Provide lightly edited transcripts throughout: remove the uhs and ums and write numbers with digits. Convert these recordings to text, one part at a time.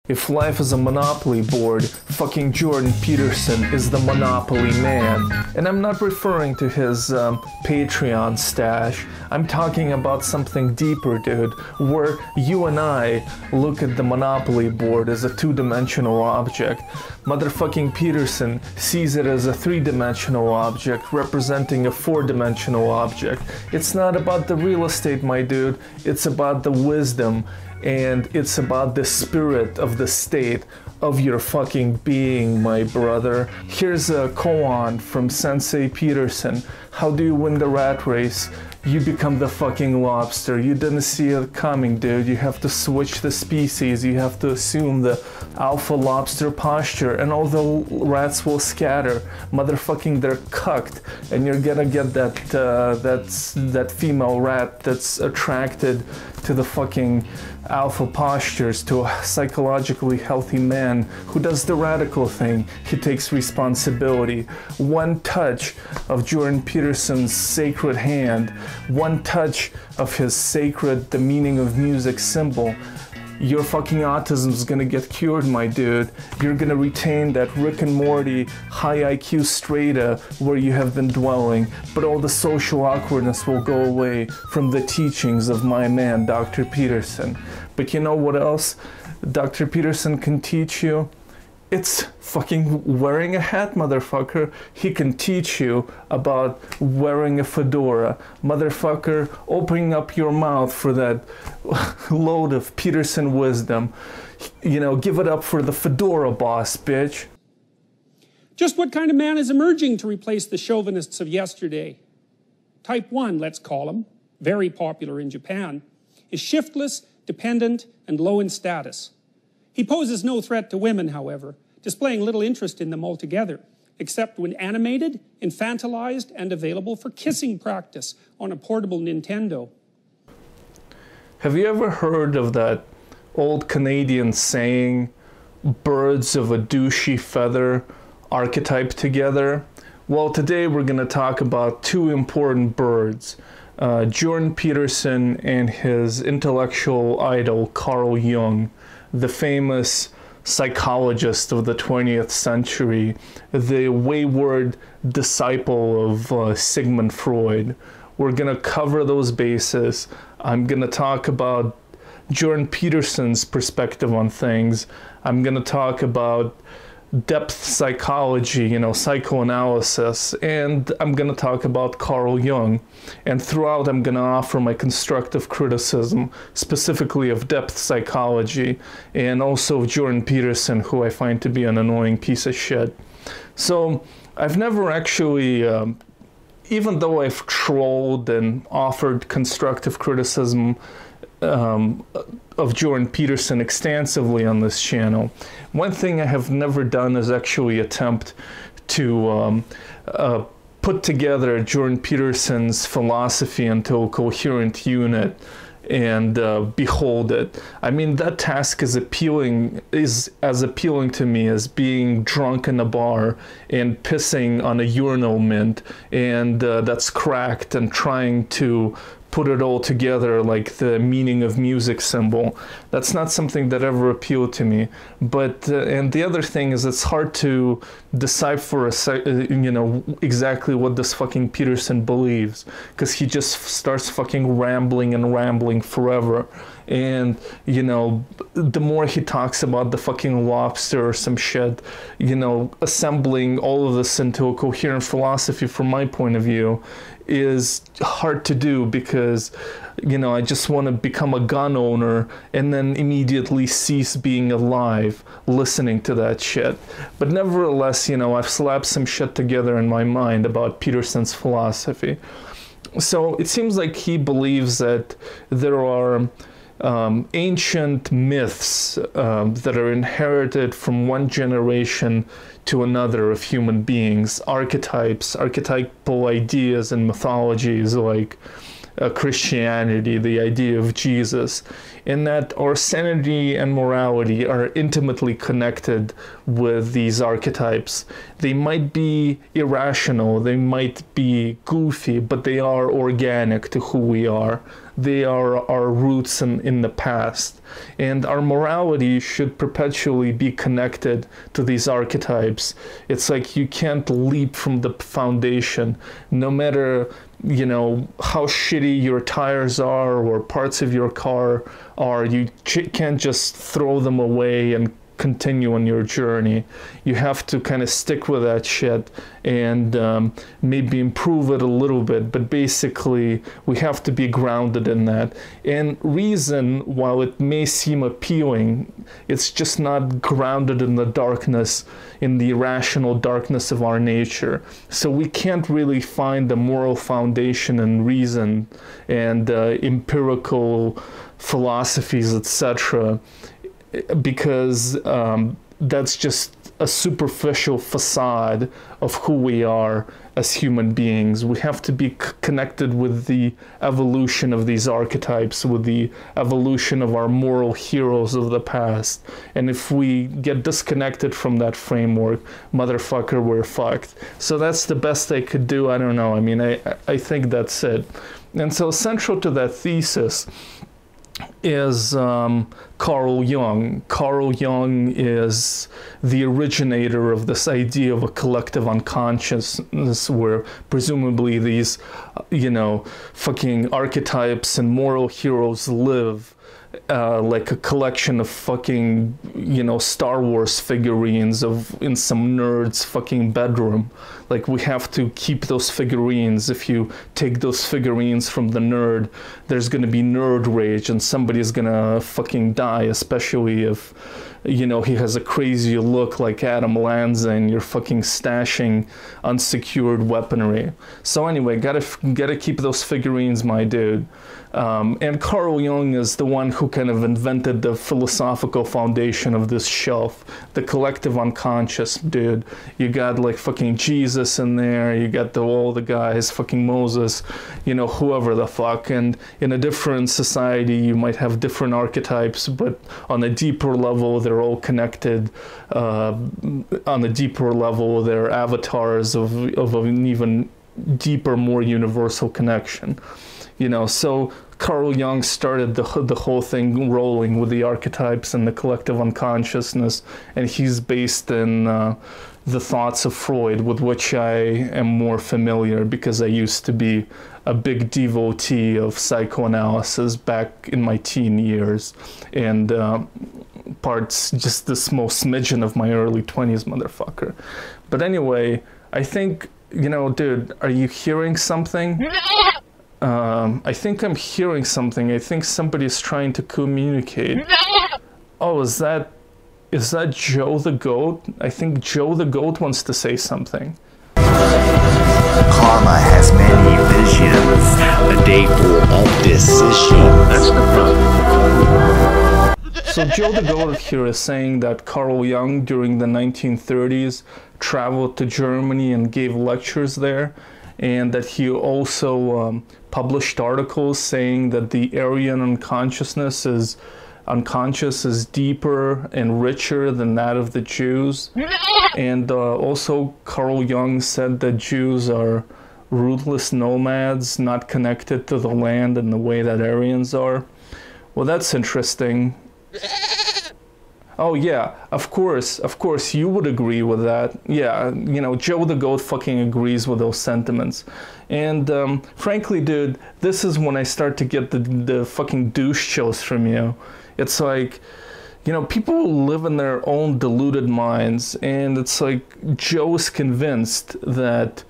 If life is a Monopoly board, fucking Jordan Peterson is the Monopoly man. And I'm not referring to his Patreon stash. I'm talking about something deeper, dude, where you and I look at the Monopoly board as a two-dimensional object. Motherfucking Peterson sees it as a three-dimensional object representing a four-dimensional object. It's not about the real estate, my dude. It's about the wisdom, and it's about the spirit of the state of your fucking being, my brother. Here's a koan from Sensei Peterson. How do you win the rat race? You become the fucking lobster. You didn't see it coming, dude. You have to switch the species. You have to assume the alpha lobster posture, and all the rats will scatter. Motherfucking, they're cucked, and you're gonna get that female rat that's attracted to the fucking alpha postures, to a psychologically healthy man who does the radical thing. He takes responsibility. One touch of Jordan Peterson's sacred hand, one touch of his sacred, the meaning of music symbol, your fucking autism is gonna get cured, my dude. You're gonna retain that Rick and Morty high IQ strata where you have been dwelling, but all the social awkwardness will go away from the teachings of my man, Dr. Peterson. But you know what else Dr. Peterson can teach you? It's fucking wearing a hat, motherfucker. He can teach you about wearing a fedora. Motherfucker, opening up your mouth for that load of Peterson wisdom. You know, give it up for the fedora boss, bitch. Just what kind of man is emerging to replace the chauvinists of yesterday? Type 1, let's call him, very popular in Japan, is shiftless, dependent, and low in status. He poses no threat to women, however, displaying little interest in them altogether, except when animated, infantilized, and available for kissing practice on a portable Nintendo. Have you ever heard of that old Canadian saying, birds of a douchey feather archetype together? Well, today we're going to talk about two important birds, Jordan Peterson and his intellectual idol, Carl Jung, the famous psychologist of the 20th century, the wayward disciple of Sigmund Freud. We're going to cover those bases. I'm going to talk about Jordan Peterson's perspective on things. I'm going to talk about depth psychology, you know, psychoanalysis, and I'm going to talk about Carl Jung. And throughout, I'm going to offer my constructive criticism, specifically of depth psychology, and also of Jordan Peterson, who I find to be an annoying piece of shit. So I've never actually, even though I've trolled and offered constructive criticism of Jordan Peterson extensively on this channel, one thing I have never done is actually attempt to put together Jordan Peterson's philosophy into a coherent unit and behold it. I mean, that task is as appealing to me as being drunk in a bar and pissing on a urinal mint and that's cracked and trying to put it all together like the meaning of music symbol. That's not something that ever appealed to me. But and the other thing is, it's hard to decipher you know, exactly what this fucking Peterson believes, because he just starts fucking rambling and rambling forever. And, you know, the more he talks about the fucking lobster or some shit, you know, assembling all of this into a coherent philosophy from my point of view is hard to do, because, you know, I just want to become a gun owner and then immediately cease being alive listening to that shit. But nevertheless, you know, I've slapped some shit together in my mind about Peterson's philosophy. So it seems like he believes that there are ancient myths that are inherited from one generation to another of human beings, archetypes, archetypal ideas and mythologies like Christianity, the idea of Jesus, in that our sanity and morality are intimately connected with these archetypes. They might be irrational, they might be goofy, but they are organic to who we are. they are our roots in the past. And our morality should perpetually be connected to these archetypes. It's like you can't leap from the foundation, no matter, you know, how shitty your tires are or parts of your car are. You can't just throw them away and continue on your journey. You have to kind of stick with that shit and maybe improve it a little bit, but basically we have to be grounded in that. And reason, while it may seem appealing, it's just not grounded in the darkness, in the irrational darkness of our nature. So we can't really find the moral foundation in reason and empirical philosophies, etc., because that's just a superficial facade of who we are as human beings. We have to be connected with the evolution of these archetypes, with the evolution of our moral heroes of the past. And if we get disconnected from that framework, motherfucker, we're fucked. So that's the best I could do. I don't know. I mean, I think that's it. And so central to that thesis is Carl Jung. Carl Jung is the originator of this idea of a collective unconsciousness where presumably these, you know, fucking archetypes and moral heroes live. Like a collection of fucking, you know, Star Wars figurines in some nerd's fucking bedroom. Like, we have to keep those figurines. If you take those figurines from the nerd, there's gonna be nerd rage and somebody's gonna fucking die, especially if, you know, he has a crazy look like Adam Lanza and you're fucking stashing unsecured weaponry. So anyway, gotta keep those figurines, my dude. And Carl Jung is the one who kind of invented the philosophical foundation of this shelf, the collective unconscious, dude. You got like fucking Jesus in there, you got all the guys, fucking Moses, you know, whoever the fuck. And in a different society, you might have different archetypes, but on a deeper level, they're all connected. On a deeper level, they're avatars of an even deeper, more universal connection. You know, so Carl Jung started the whole thing rolling with the archetypes and the collective unconsciousness, and he's based in the thoughts of Freud, with which I am more familiar because I used to be a big devotee of psychoanalysis back in my teen years, and parts, just the small smidgen of my early 20s, motherfucker. But anyway, I think, you know, dude, are you hearing something? I think I'm hearing something. I think somebody's trying to communicate. Oh, is that Joe the Goat? I think Joe the Goat wants to say something. Karma has many visions. A day full of decisions. That's the problem. So Joe the Goat here is saying that Carl Jung during the 1930s traveled to Germany and gave lectures there, and that he also published articles saying that the Aryan unconscious is deeper and richer than that of the Jews. And also Carl Jung said that Jews are rootless nomads, not connected to the land in the way that Aryans are. Well, that's interesting. Oh yeah, of course, you would agree with that. Yeah, you know, Joe the Goat fucking agrees with those sentiments. And frankly, dude, this is when I start to get the fucking douche chills from you. It's like, you know, people live in their own deluded minds, and it's like Joe's convinced that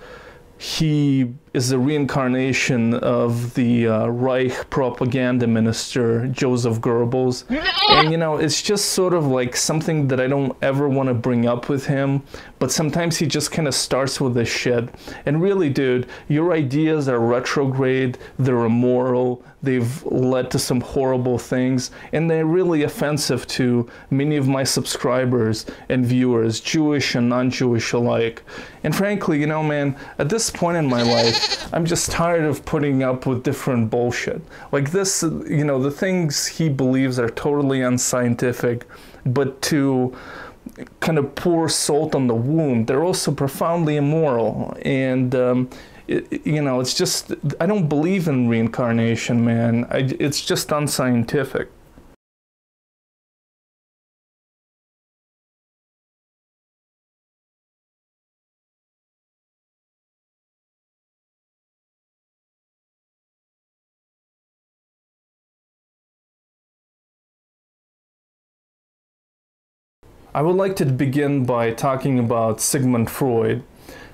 he is a reincarnation of the Reich propaganda minister, Joseph Goebbels. And, you know, it's just sort of like something that I don't ever want to bring up with him, but sometimes he just kind of starts with this shit. And really, dude, your ideas are retrograde, they're immoral, they've led to some horrible things, and they're really offensive to many of my subscribers and viewers, Jewish and non-Jewish alike. And frankly, you know, man, at this point in my life, I'm just tired of putting up with different bullshit. Like this, you know, the things he believes are totally unscientific, but to kind of pour salt on the wound, they're also profoundly immoral. And you know, it's just, I don't believe in reincarnation, man. It's just unscientific. I would like to begin by talking about Sigmund Freud.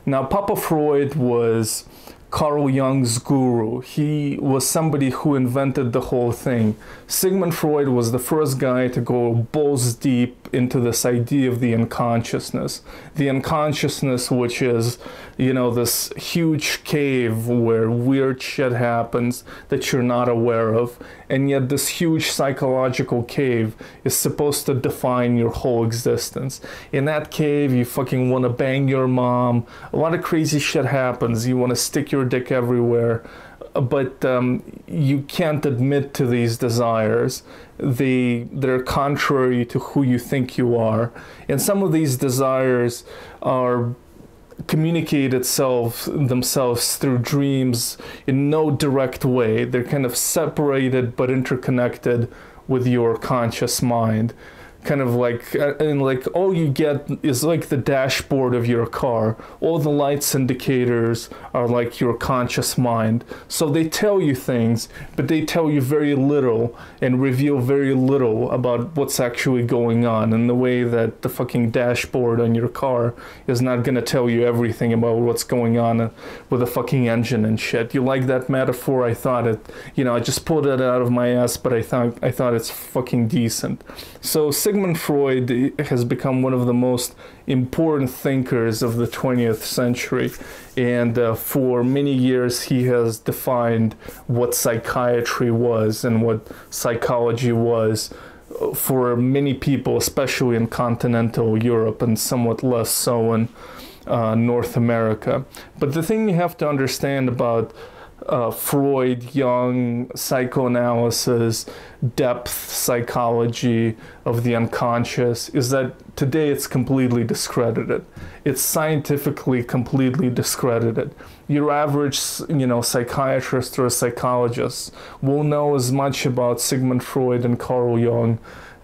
Now, Papa Freud was Carl Jung's guru. He was somebody who invented the whole thing. Sigmund Freud was the first guy to go balls deep into this idea of the unconsciousness. The unconsciousness, which is, you know, this huge cave where weird shit happens that you're not aware of. And yet this huge psychological cave is supposed to define your whole existence. In that cave, you fucking want to bang your mom. A lot of crazy shit happens. You want to stick your dick everywhere. But you can't admit to these desires. They're contrary to who you think you are. And some of these desires are communicate themselves through dreams in no direct way. They're kind of separated but interconnected with your conscious mind. Kind of like, and like all you get is like the dashboard of your car. All the lights indicators are like your conscious mind. So they tell you things, but they tell you very little and reveal very little about what's actually going on, in the way that the fucking dashboard on your car is not gonna tell you everything about what's going on with the fucking engine and shit. You like that metaphor? I thought it, you know, I just pulled it out of my ass, but I thought it's fucking decent. So Sigmund Freud has become one of the most important thinkers of the 20th century, and for many years he has defined what psychiatry was and what psychology was for many people, especially in continental Europe and somewhat less so in North America. But the thing you have to understand about Freud, Jung, psychoanalysis, depth psychology of the unconscious is that today it's completely discredited. It's scientifically completely discredited. Your average, you know, psychiatrist or a psychologist will know as much about Sigmund Freud and Carl Jung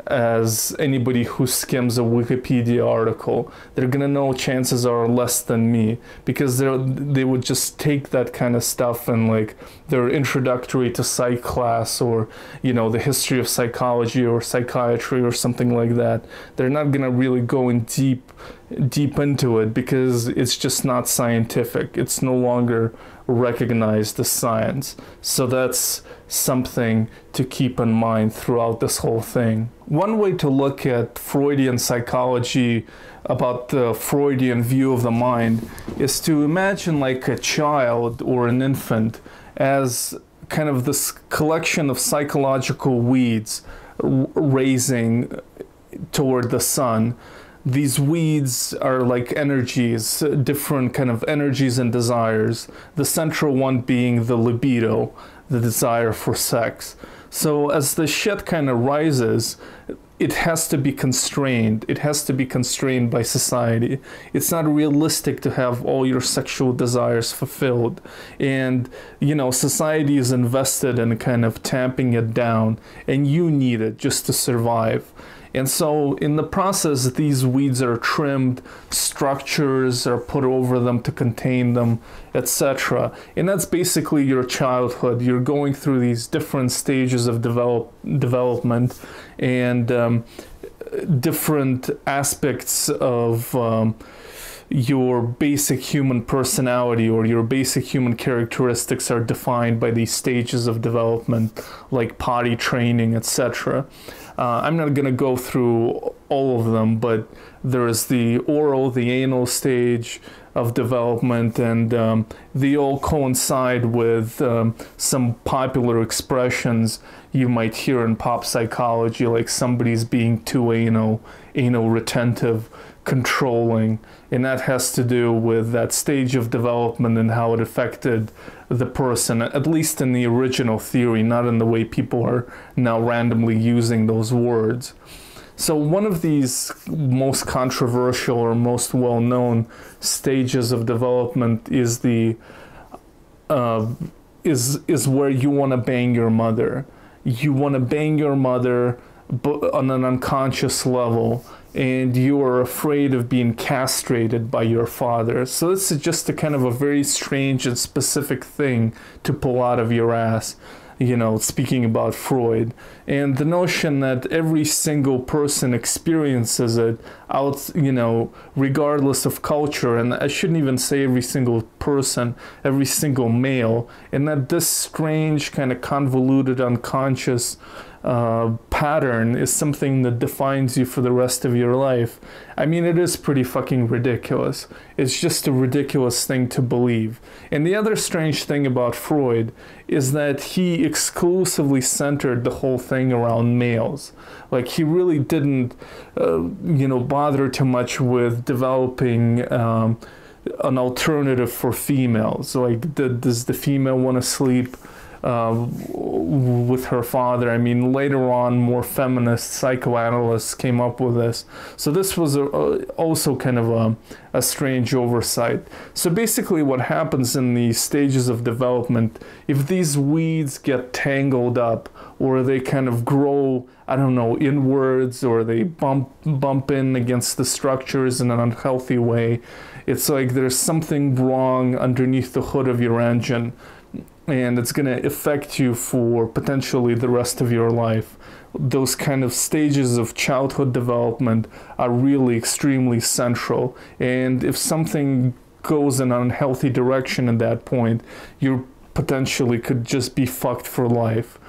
as anybody who skims a Wikipedia article. They're gonna know, chances are, less than me, because they would just take that kind of stuff and like their introductory to psych class, or, you know, the history of psychology or psychiatry or something like that. They're not gonna really go in deep into it because it's just not scientific. It's no longer recognized as science. So that's something to keep in mind throughout this whole thing. One way to look at Freudian psychology, about the Freudian view of the mind, is to imagine like a child or an infant as kind of this collection of psychological weeds raising toward the sun. These weeds are like energies, different kind of energies and desires, the central one being the libido, the desire for sex. So as the shit kind of rises, it has to be constrained. It has to be constrained by society. It's not realistic to have all your sexual desires fulfilled. And, you know, society is invested in kind of tamping it down, and you need it just to survive. And so in the process, these weeds are trimmed, structures are put over them to contain them, etc. And that's basically your childhood. You're going through these different stages of development and different aspects of your basic human personality or your basic human characteristics are defined by these stages of development, like potty training, etc. I'm not going to go through all of them, but there's the oral, the anal stage of development, and they all coincide with some popular expressions you might hear in pop psychology, like somebody's being too anal retentive, controlling, and that has to do with that stage of development and how it affected the person, at least in the original theory, not in the way people are now randomly using those words. So one of these most controversial or most well-known stages of development is the is where you want to bang your mother. You want to bang your mother on an unconscious level, and you are afraid of being castrated by your father. So this is just a kind of a very strange and specific thing to pull out of your ass, you know, speaking about Freud. And the notion that every single person experiences it out, you know, regardless of culture, and I shouldn't even say every single person, every single male, and that this strange kind of convoluted unconscious pattern is something that defines you for the rest of your life. I mean, it is pretty fucking ridiculous. It's just a ridiculous thing to believe. And the other strange thing about Freud is that he exclusively centered the whole thing around males. Like, he really didn't, you know, bother too much with developing an alternative for females. Like, does the female want to sleep with her father? I mean, later on, more feminist psychoanalysts came up with this. So this was also kind of a strange oversight. So basically what happens in the stages of development, if these weeds get tangled up, or they kind of grow, I don't know, inwards, or they bump in against the structures in an unhealthy way, it's like there's something wrong underneath the hood of your engine, and it's going to affect you for potentially the rest of your life. Those kind of stages of childhood development are really extremely central, and if something goes in an unhealthy direction at that point, you potentially could just be fucked for life.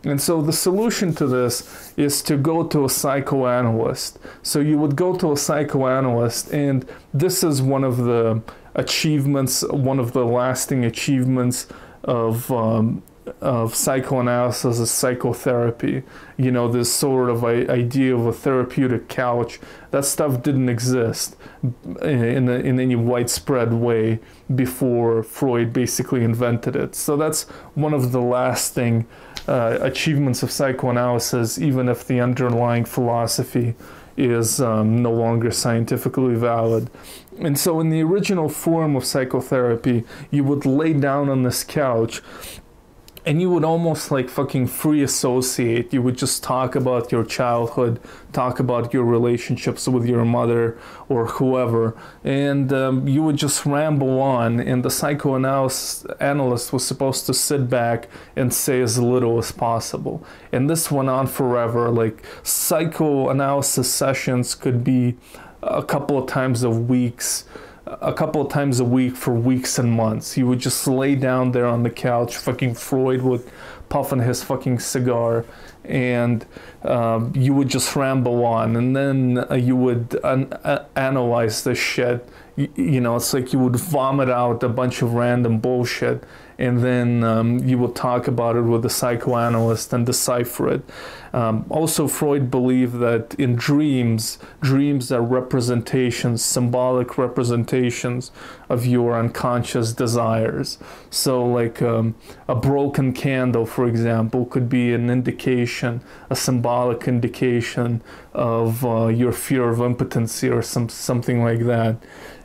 And so the solution to this is to go to a psychoanalyst. So you would go to a psychoanalyst, and this is one of the achievements, one of the lasting achievements of psychoanalysis is psychotherapy. You know, this sort of idea of a therapeutic couch, that stuff didn't exist in any widespread way before Freud basically invented it. So that's one of the lasting achievements of psychoanalysis, even if the underlying philosophy is no longer scientifically valid. And so in the original form of psychotherapy, you would lay down on this couch and you would almost like fucking free associate. You would just talk about your childhood, talk about your relationships with your mother or whoever, and you would just ramble on, and the psychoanalyst was supposed to sit back and say as little as possible. And this went on forever. Like, psychoanalysis sessions could be a couple of times a week for weeks and months. You would just lay down there on the couch, fucking Freud would puff on his fucking cigar, and you would just ramble on, and then you would analyze this shit. You know, it's like you would vomit out a bunch of random bullshit, and then you would talk about it with a psychoanalyst and decipher it. Also, Freud believed that in dreams are representations, symbolic representations of your unconscious desires. So like a broken candle, for example, could be an indication, a symbolic indication of your fear of impotency or something like that.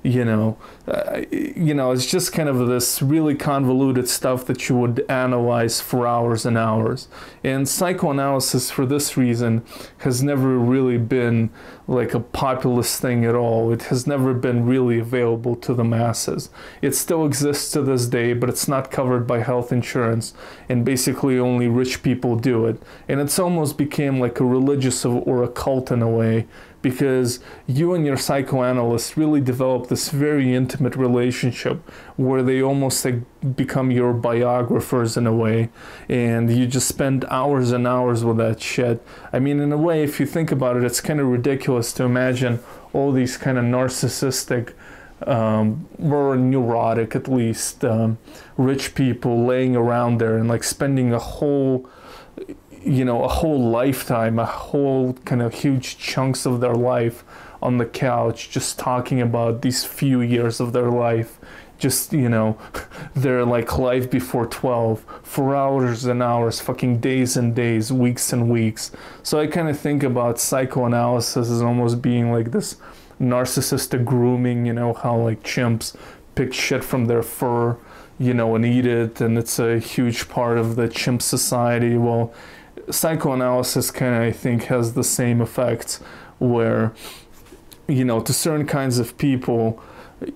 You know, it's just kind of this really convoluted stuff that you would analyze for hours and hours. And psychoanalysis, for this reason, has never really been like a populist thing at all. It has never been really available to the masses. It still exists to this day, but it's not covered by health insurance, and basically only rich people do it. And it's almost became like a religious or a cult in a way, because you and your psychoanalyst really develop this very intimate relationship where they almost like become your biographers in a way, and you just spend hours and hours with that shit. I mean, in a way, if you think about it, it's kind of ridiculous to imagine all these kind of narcissistic or neurotic, at least, rich people laying around there and like spending a whole lifetime, a whole kind of huge chunks of their life on the couch, just talking about these few years of their life, just, their like life before 12, for hours and hours, fucking days and days, weeks and weeks. So I kind of think about psychoanalysis as almost being like this narcissistic grooming, how like chimps pick shit from their fur, you know, and eat it, and it's a huge part of the chimp society. Well, psychoanalysis kind of, I think, has the same effects where, you know, to certain kinds of people,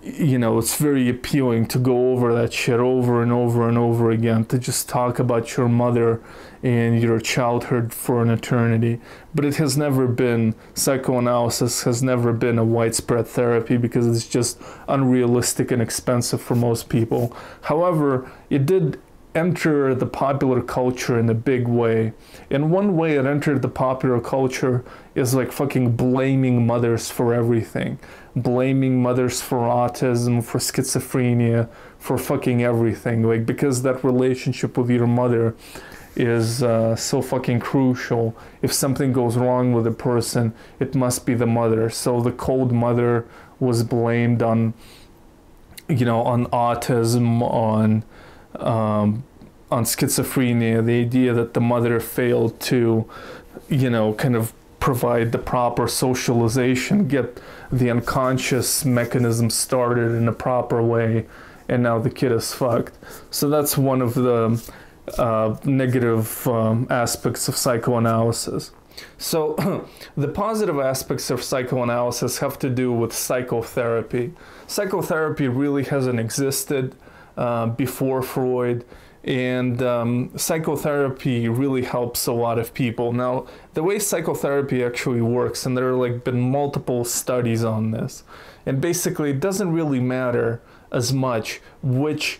you know, it's very appealing to go over that shit over and over and over again, to just talk about your mother and your childhood for an eternity. But it has never been, psychoanalysis has never been a widespread therapy because it's just unrealistic and expensive for most people. However, it did enter the popular culture in a big way. And one way it entered the popular culture is like fucking blaming mothers for everything. Blaming mothers for autism, for schizophrenia, for fucking everything. Like, because that relationship with your mother is so fucking crucial. If something goes wrong with a person, it must be the mother. So the cold mother was blamed on, you know, on autism, on schizophrenia, the idea that the mother failed to, you know, kind of provide the proper socialization, get the unconscious mechanism started in a proper way, and now the kid is fucked. So that's one of the negative aspects of psychoanalysis. So the positive aspects of psychoanalysis have to do with psychotherapy. Psychotherapy really hasn't existed before Freud, and psychotherapy really helps a lot of people. Now, the way psychotherapy actually works, and there are like been multiple studies on this, and basically it doesn't really matter as much which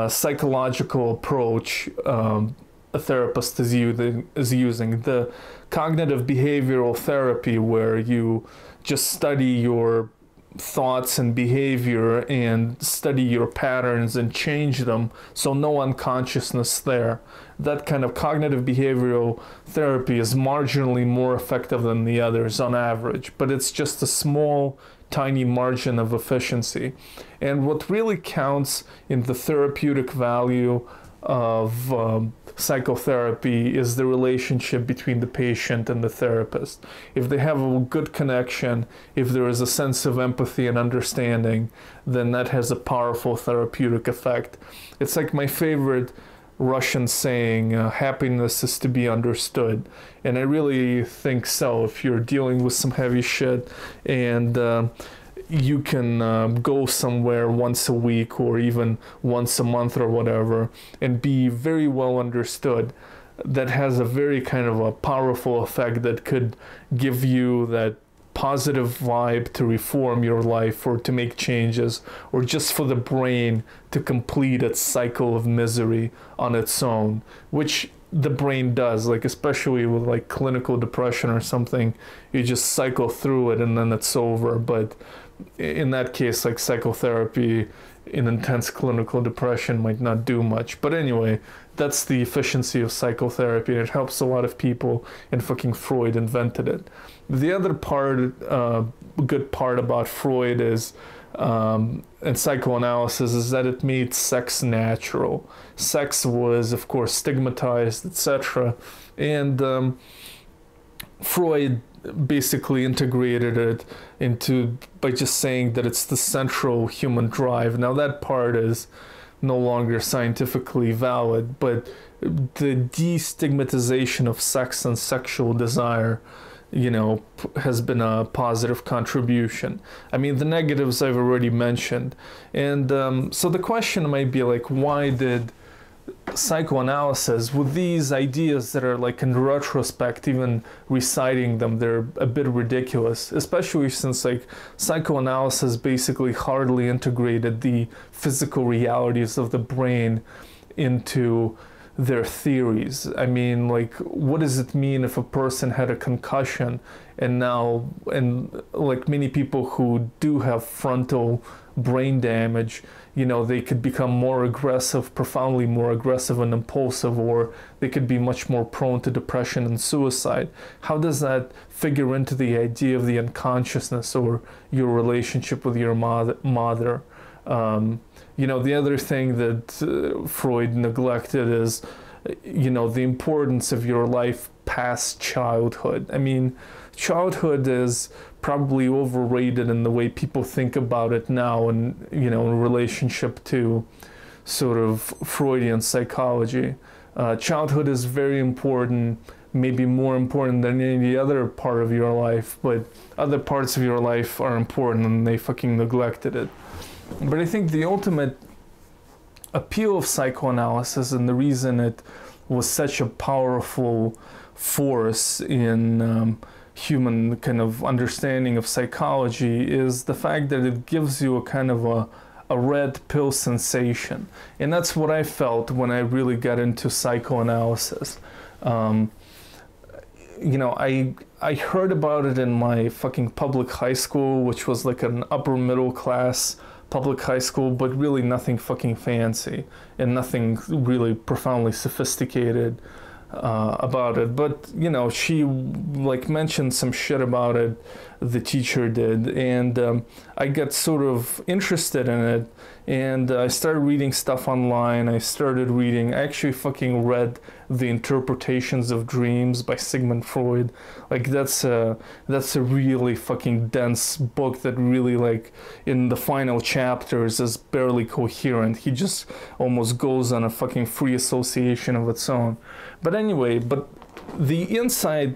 psychological approach a therapist is using. The cognitive behavioral therapy, where you just study your thoughts and behavior and study your patterns and change them, so no unconsciousness there. That kind of cognitive behavioral therapy is marginally more effective than the others on average, but it's just a small, tiny margin of efficiency. And what really counts in the therapeutic value of psychotherapy is the relationship between the patient and the therapist. If they have a good connection, if there is a sense of empathy and understanding, then that has a powerful therapeutic effect. It's like my favorite Russian saying, happiness is to be understood. And I really think so. If you're dealing with some heavy shit and you can go somewhere once a week or even once a month or whatever and be very well understood, that has a very kind of a powerful effect that could give you that positive vibe to reform your life or to make changes, or just for the brain to complete its cycle of misery on its own, which the brain does, like especially with like clinical depression or something. You just cycle through it and then it's over. But in that case, like psychotherapy in intense clinical depression might not do much. But anyway, that's the efficiency of psychotherapy. It helps a lot of people, and fucking Freud invented it. The other part, good part about Freud is, and psychoanalysis, is that it made sex natural. Sex was, of course, stigmatized, etc. And Freud basically integrated it into, by just saying that it's the central human drive. Now that part is no longer scientifically valid, but the destigmatization of sex and sexual desire, you know, has been a positive contribution. I mean, the negatives I've already mentioned. And so the question might be like, why did psychoanalysis, with these ideas that are like in retrospect, even reciting them, they're a bit ridiculous, especially since like psychoanalysis basically hardly integrated the physical realities of the brain into their theories. I mean, like, what does it mean if a person had a concussion and now, and like many people who do have frontal brain damage, you know, they could become more aggressive, profoundly more aggressive and impulsive, or they could be much more prone to depression and suicide. How does that figure into the idea of the unconsciousness or your relationship with your mother? You know, the other thing that Freud neglected is, you know, the importance of your life past childhood. I mean, childhood is probably overrated in the way people think about it now, and, you know, in relationship to sort of Freudian psychology. Childhood is very important, maybe more important than any other part of your life, but other parts of your life are important and they fucking neglected it. But I think the ultimate appeal of psychoanalysis and the reason it was such a powerful force in human kind of understanding of psychology is the fact that it gives you a kind of a red pill sensation. And that's what I felt when I really got into psychoanalysis. You know, I heard about it in my fucking public high school, which was like an upper middle class public high school, but really nothing fucking fancy and nothing really profoundly sophisticated about it. But you know, she like mentioned some shit about it, the teacher did, and I got sort of interested in it, and I started reading stuff online. I actually fucking read The Interpretations of Dreams by Sigmund Freud. Like that's a really fucking dense book that really, like, in the final chapters is barely coherent. He just almost goes on a fucking free association of its own. But anyway, the inside,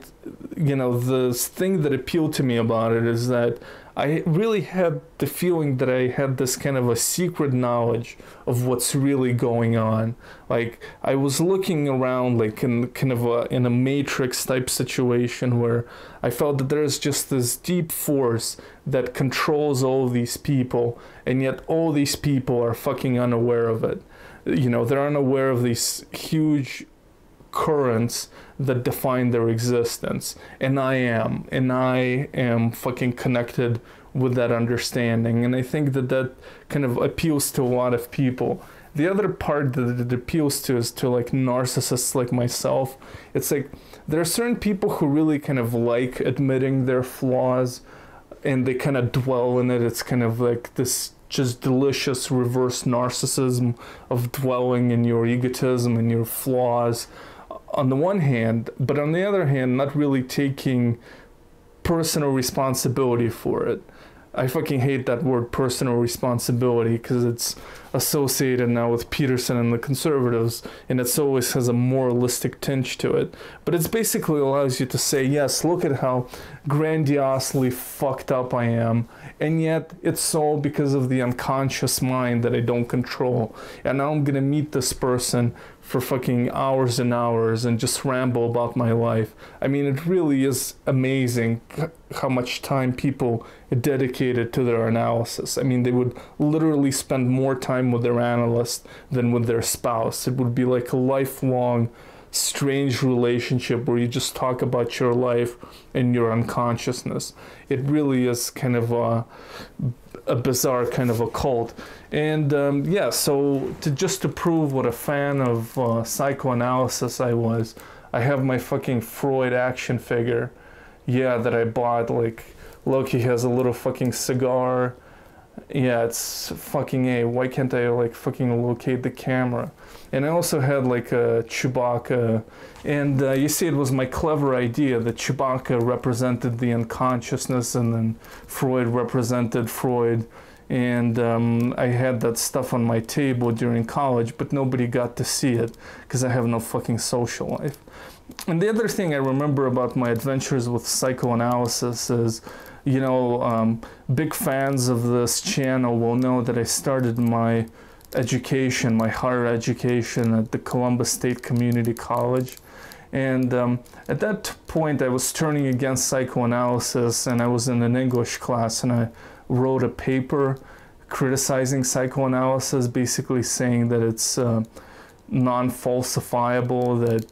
you know, the thing that appealed to me about it is that I really had the feeling that I had this kind of a secret knowledge of what's really going on. Like I was looking around like in kind of in a matrix type situation where I felt that there's just this deep force that controls all of these people, and yet all these people are fucking unaware of it. You know, they're unaware of these huge currents that define their existence, and I am fucking connected with that understanding, and I think that kind of appeals to a lot of people. The other part that it appeals to is to like narcissists like myself. It's like there are certain people who really kind of like admitting their flaws, and they kind of dwell in it. It's kind of like this just delicious reverse narcissism of dwelling in your egotism and your flaws on the one hand, but on the other hand, not really taking personal responsibility for it. I fucking hate that word personal responsibility because it's associated now with Peterson and the conservatives, and it always has a moralistic tinge to it. But it basically allows you to say, yes, look at how grandiosely fucked up I am, and yet it's all because of the unconscious mind that I don't control. And now I'm gonna meet this person for fucking hours and hours and just ramble about my life. I mean, it really is amazing how much time people dedicated to their analysis. I mean, they would literally spend more time with their analyst than with their spouse. It would be like a lifelong strange relationship where you just talk about your life and your unconsciousness. It really is kind of a bizarre kind of a cult. And yeah, so to prove what a fan of psychoanalysis I was, I have my fucking Freud action figure, yeah, that I bought. Like, look, he has a little fucking cigar. Yeah, it's fucking A. Why can't I like fucking locate the camera? And I also had like a Chewbacca, and you see, it was my clever idea that Chewbacca represented the unconsciousness and then Freud represented Freud. And I had that stuff on my table during college, but nobody got to see it because I have no fucking social life. And the other thing I remember about my adventures with psychoanalysis is, you know, big fans of this channel will know that I started my education, my higher education at the Columbus State Community College. And at that point I was turning against psychoanalysis, and I was in an English class, and I wrote a paper criticizing psychoanalysis, basically saying that it's non-falsifiable, that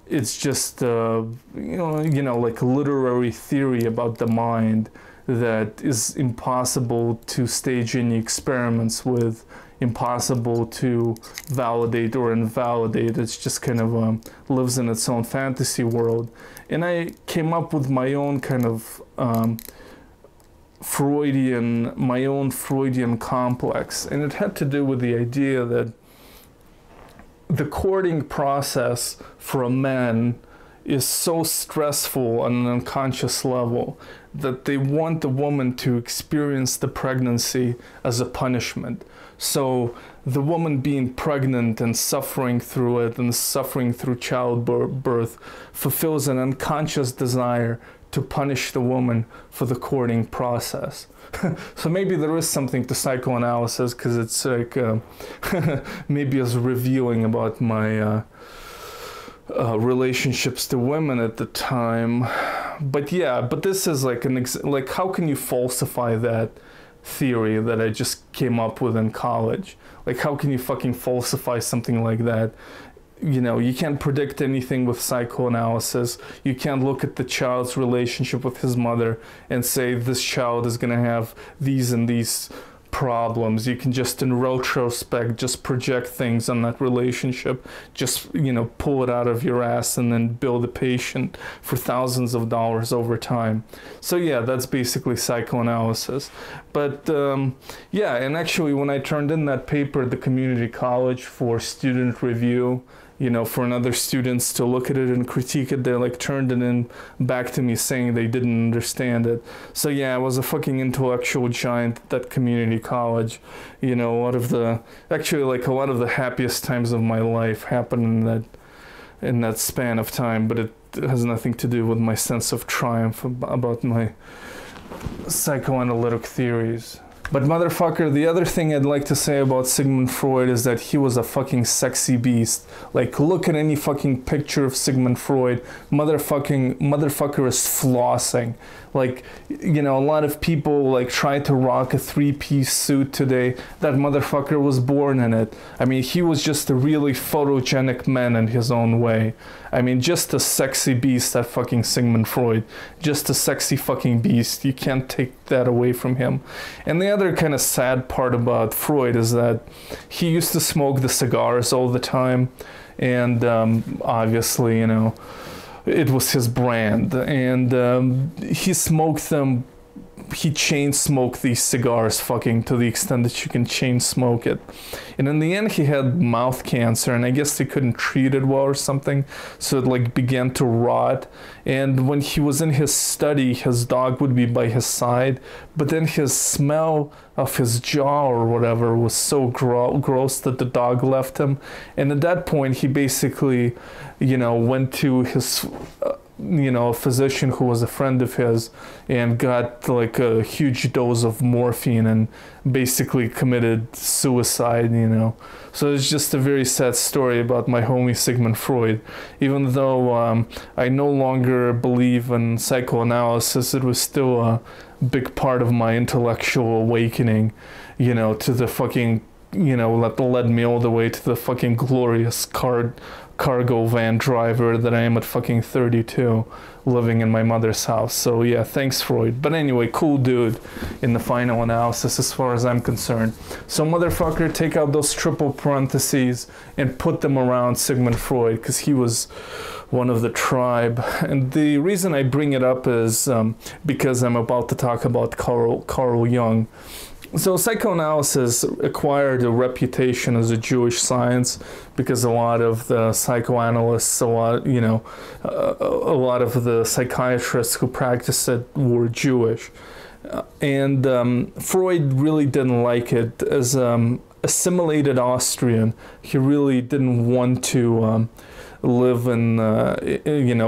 it's just you know, like literary theory about the mind that is impossible to stage any experiments with, impossible to validate or invalidate. It's just kind of lives in its own fantasy world. And I came up with my own kind of my own Freudian complex, and it had to do with the idea that the courting process for a man is so stressful on an unconscious level that they want the woman to experience the pregnancy as a punishment. So the woman being pregnant and suffering through it and suffering through childbirth fulfills an unconscious desire to punish the woman for the courting process. So maybe there is something to psychoanalysis, because it's like maybe it's revealing about my relationships to women at the time. But yeah, but this is like like how can you falsify that theory that I just came up with in college? Like how can you fucking falsify something like that? You know, you can't predict anything with psychoanalysis. You can't look at the child's relationship with his mother and say this child is going to have these and these problems. You can just in retrospect just project things on that relationship, just, you know, pull it out of your ass and then bill the patient for thousands of dollars over time. So yeah, that's basically psychoanalysis. But yeah, and actually when I turned in that paper at the community college for student review, you know, for another students to look at it and critique it, they like turned it in back to me saying they didn't understand it. So yeah, I was a fucking intellectual giant at that community college. You know, a lot of the happiest times of my life happened in that span of time, but it has nothing to do with my sense of triumph about my psychoanalytic theories. But motherfucker, the other thing I'd like to say about Sigmund Freud is that he was a fucking sexy beast. Like, look at any fucking picture of Sigmund Freud. Motherfucker is flossing. Like, you know, a lot of people like try to rock a three-piece suit today. That motherfucker was born in it. I mean, he was just a really photogenic man in his own way. I mean, just a sexy beast, that fucking Sigmund Freud. Just a sexy fucking beast. You can't take that away from him. And the other kind of sad part about Freud is that he used to smoke the cigars all the time. And obviously, you know, it was his brand. And he smoked them. He chain smoked these cigars fucking to the extent that you can chain smoke it. And in the end he had mouth cancer, and I guess they couldn't treat it well or something, so it like began to rot. And when he was in his study, his dog would be by his side, but then his smell of his jaw or whatever was so gross that the dog left him. And at that point he basically, you know, went to his you know, a physician who was a friend of his and got like a huge dose of morphine and basically committed suicide, you know. So it's just a very sad story about my homie Sigmund Freud. Even though I no longer believe in psychoanalysis, it was still a big part of my intellectual awakening, you know, to the fucking, you know, that led me all the way to the fucking glorious cargo van driver that I am at fucking 32, living in my mother's house. So yeah, thanks Freud. But anyway, cool dude in the final analysis as far as I'm concerned. So motherfucker, take out those triple parentheses and put them around Sigmund Freud, because he was one of the tribe. And the reason I bring it up is because I'm about to talk about Carl Jung. So psychoanalysis acquired a reputation as a Jewish science because a lot of the psychoanalysts, a lot of the psychiatrists who practiced it were Jewish. And Freud really didn't like it. As assimilated Austrian, he really didn't want to live and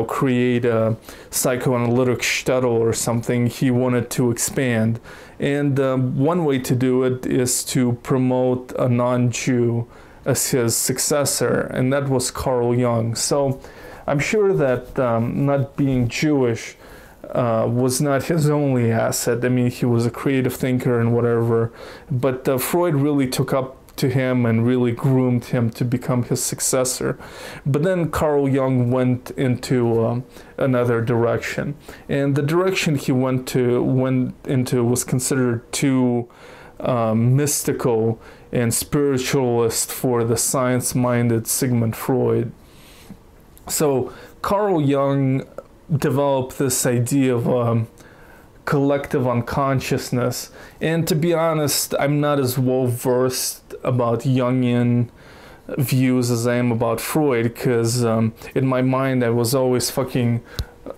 create a psychoanalytic shtetl or something. He wanted to expand. And one way to do it is to promote a non-Jew as his successor, and that was Carl Jung. So I'm sure that not being Jewish was not his only asset. I mean, he was a creative thinker and whatever, but Freud really took up to him and really groomed him to become his successor. But then Carl Jung went into another direction, and the direction he went into was considered too mystical and spiritualist for the science-minded Sigmund Freud. So Carl Jung developed this idea of collective unconsciousness, and to be honest, I'm not as well versed about Jungian views as I am about Freud, because in my mind I was always fucking,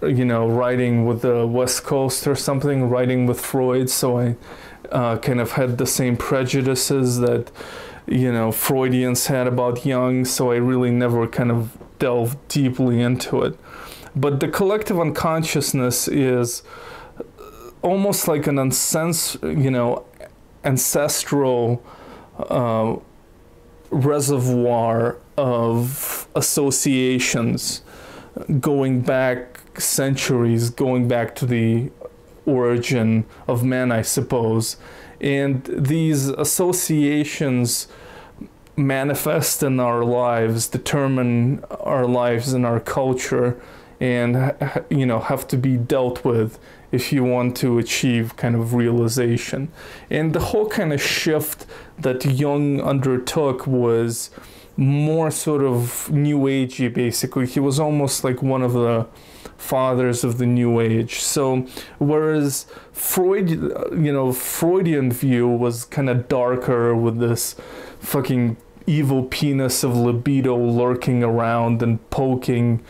writing with the West Coast or something, writing with Freud, so I kind of had the same prejudices that, Freudians had about Jung, so I really never kind of delved deeply into it. But the collective unconsciousness is almost like an ancestral reservoir of associations going back centuries, going back to the origin of man, I suppose. And these associations manifest in our lives, determine our lives and our culture, and have to be dealt with if you want to achieve kind of realization. And the whole kind of shift that Jung undertook was more sort of new agey, basically. He was almost like one of the fathers of the new age. So whereas Freudian view was kind of darker, with this fucking evil penis of libido lurking around and poking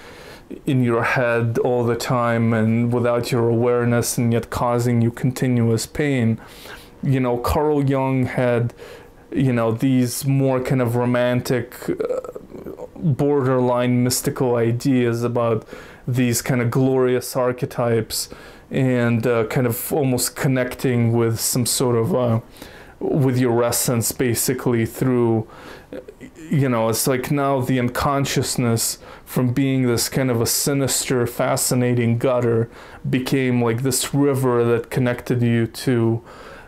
in your head all the time and without your awareness, and yet causing you continuous pain. Carl Jung had these more kind of romantic, borderline mystical ideas about these kind of glorious archetypes, and kind of almost connecting with some sort of with your essence, basically, through it's like now the unconsciousness, from being this kind of a sinister, fascinating gutter, became like this river that connected you to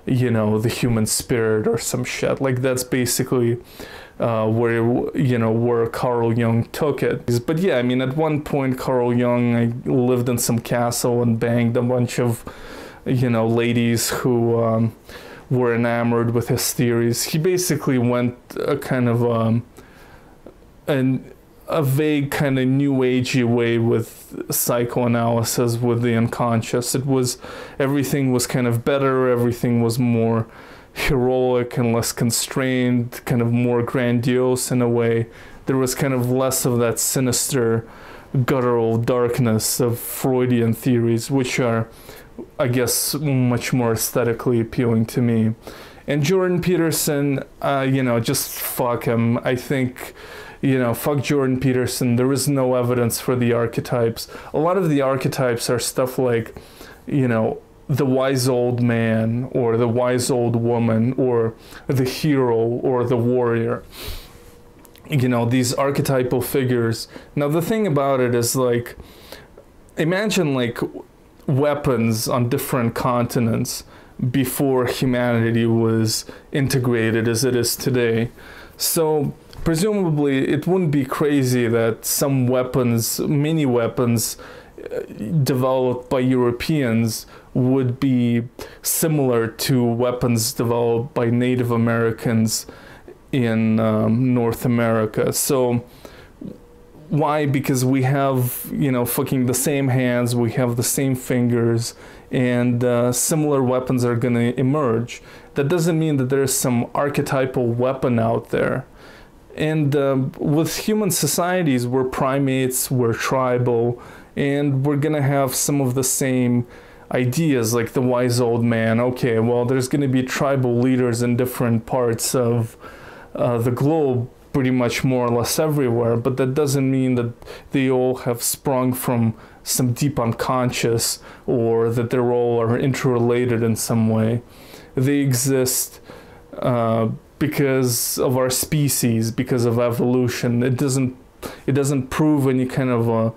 the human spirit or some shit. Like that's basically where Carl Jung took it. But yeah, I mean, at one point Carl Jung lived in some castle and banged a bunch of ladies who were enamored with his theories. He basically went a kind of a vague kind of new agey way with psychoanalysis, with the unconscious. Everything was kind of better, everything was more heroic and less constrained, kind of more grandiose in a way. There was kind of less of that sinister, guttural darkness of Freudian theories, which are, I guess, much more aesthetically appealing to me. And Jordan Peterson, just fuck him. I think, fuck Jordan Peterson. There is no evidence for the archetypes. A lot of the archetypes are stuff like, the wise old man, or the wise old woman, or the hero, or the warrior. These archetypal figures. Now, the thing about it is, like, imagine, like, weapons on different continents before humanity was integrated as it is today. So presumably it wouldn't be crazy that some weapons, mini weapons developed by Europeans, would be similar to weapons developed by Native Americans in North America. So why? Because we have, fucking the same hands, we have the same fingers, and similar weapons are going to emerge. That doesn't mean that there's some archetypal weapon out there. And with human societies, we're primates, we're tribal, and we're going to have some of the same ideas, like the wise old man. Okay, well, there's going to be tribal leaders in different parts of the globe, pretty much more or less everywhere, but that doesn't mean that they all have sprung from some deep unconscious, or that they all are interrelated in some way. They exist because of our species, because of evolution. It doesn't prove any kind of a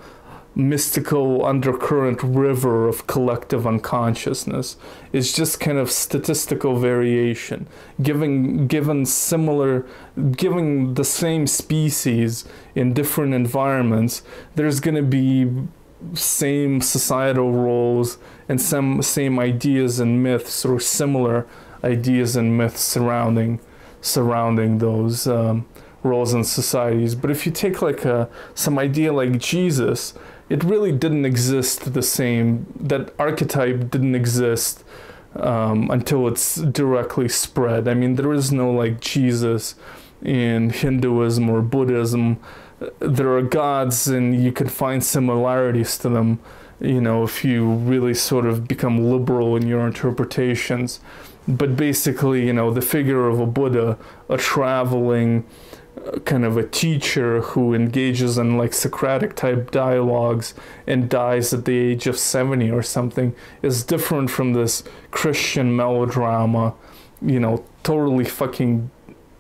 mystical undercurrent river of collective unconsciousness. It's just kind of statistical variation. Giving the same species in different environments, there's going to be same societal roles and some same ideas and myths, or similar ideas and myths surrounding those roles in societies. But if you take like some idea like Jesus, it really didn't exist the same. That archetype didn't exist until it's directly spread. I mean, there is no like Jesus in Hinduism or Buddhism, there are gods and you can find similarities to them, you know, if you really sort of become liberal in your interpretations. But basically, you know, the figure of a Buddha, a traveling kind of a teacher who engages in like Socratic type dialogues and dies at the age of 70 or something, is different from this Christian melodrama, you know, totally fucking,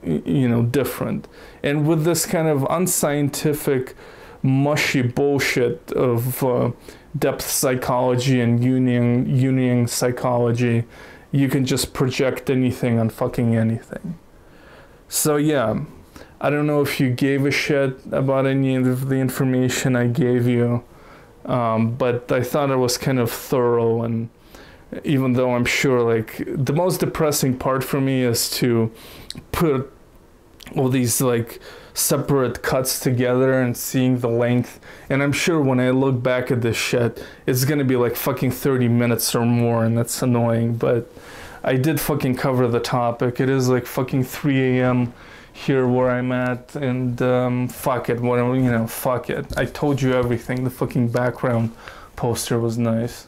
you know, different. And with this kind of unscientific, mushy bullshit of depth psychology and Jungian psychology, you can just project anything on fucking anything. So yeah, I don't know if you gave a shit about any of the information I gave you, but I thought it was kind of thorough. And even though I'm sure, like, the most depressing part for me is to put all these like separate cuts together and seeing the length, and I'm sure when I look back at this shit, it's gonna be like fucking 30 minutes or more, and that's annoying. But I did fucking cover the topic. It is like fucking 3 a.m. here where I'm at, and fuck it, what, you know, fuck it. I told you everything. The fucking background poster was nice.